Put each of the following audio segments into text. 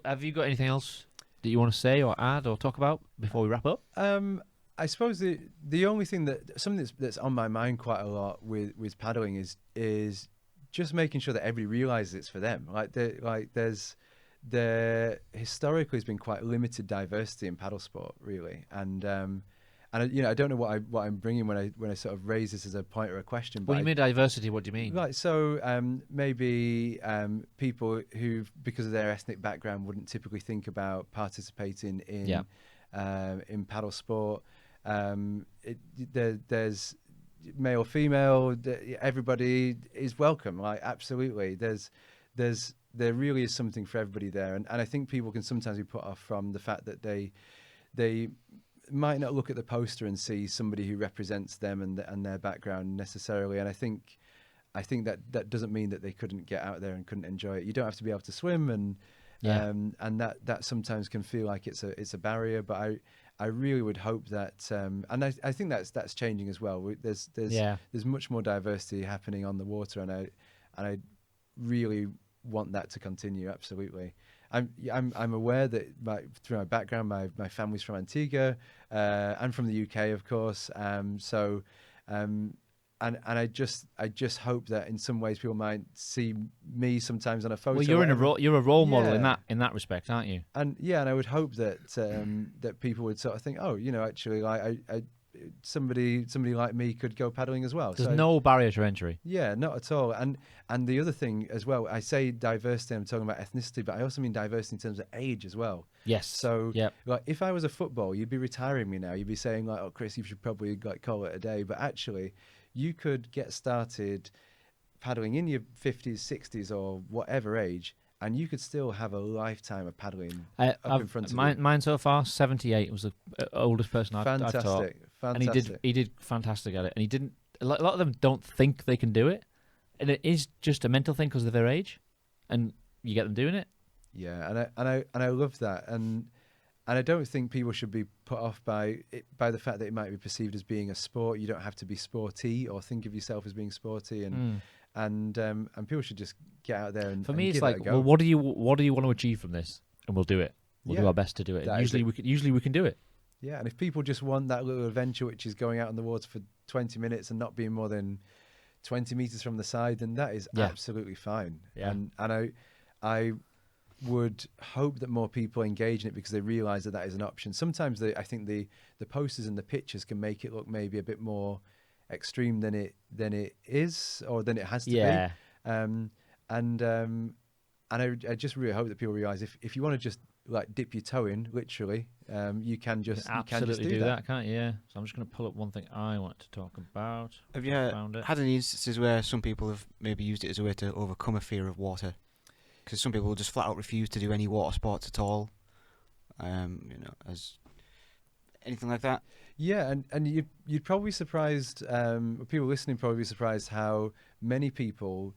Cool. Have you got anything else that you want to say or add or talk about before we wrap up? I suppose the only thing something that's on my mind quite a lot with paddling is just making sure that everybody realizes it's for them. There historically has been quite limited diversity in paddle sport, really, and I don't know what I'm bringing when I sort of raise this as a point or a question. But When you mean diversity, what do you mean? Right, so maybe people who, because of their ethnic background, wouldn't typically think about participating in paddle sport. There's male, female, everybody is welcome. Like, absolutely, there really is something for everybody there, and I think people can sometimes be put off from the fact that they might not look at the poster and see somebody who represents them and their background necessarily. And I think that doesn't mean that they couldn't get out there and couldn't enjoy it. You don't have to be able to swim, and that sometimes can feel like it's a barrier. But I really would hope that, and I think that's changing as well. There's much more diversity happening on the water, and I really want that to continue. Absolutely. I'm aware that through my background, my family's from Antigua, and from the UK, of course. And I just hope that in some ways people might see me sometimes on a photo. Well, you're a role model in that respect, aren't you? And I would hope that that people would sort of think, oh, actually, like somebody like me could go paddling as well. There's no barrier to entry. Yeah, not at all. And the other thing as well, I say diversity, I'm talking about ethnicity, but I also mean diversity in terms of age as well. Yes. So like, if I was a football, you'd be retiring me now. You'd be saying like, oh, Chris, you should probably like call it a day. But actually, you could get started paddling in your 50s, 60s, or whatever age, and you could still have a lifetime of paddling up in front of you. Mine so far, 78 was the oldest person I've taught. Fantastic. And he did fantastic at it. And he didn't. A lot of them don't think they can do it, and it is just a mental thing because of their age, and you get them doing it. Yeah, and I love that, and I don't think people should be put off by the fact that it might be perceived as being a sport. You don't have to be sporty or think of yourself as being sporty, and people should just get out there and. For me, it's give like, it a go. well, what do you want to achieve from this, and we'll do it. We'll do our best to do it. Usually we can do it. Yeah, and if people just want that little adventure, which is going out on the water for 20 minutes and not being more than 20 meters from the side, then that is absolutely fine. Yeah. And I would hope that more people engage in it because they realize that is an option. Sometimes I think the posters and the pictures can make it look maybe a bit more extreme than it is, or than it has to be. And I just really hope that people realize if you want to just like dip your toe in, literally, you can just do that, can't you? Yeah. So I'm just going to pull up one thing I want to talk about. Have you had any instances where some people have maybe used it as a way to overcome a fear of water? Because some people will just flat out refuse to do any water sports at all. As anything like that. Yeah, and you'd probably be surprised. People listening probably be surprised how many people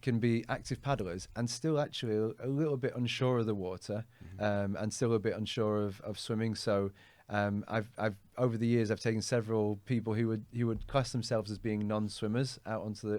can be active paddlers and still actually a little bit unsure of the water, and still a bit unsure of swimming. So I've over the years I've taken several people who would class themselves as being non-swimmers out onto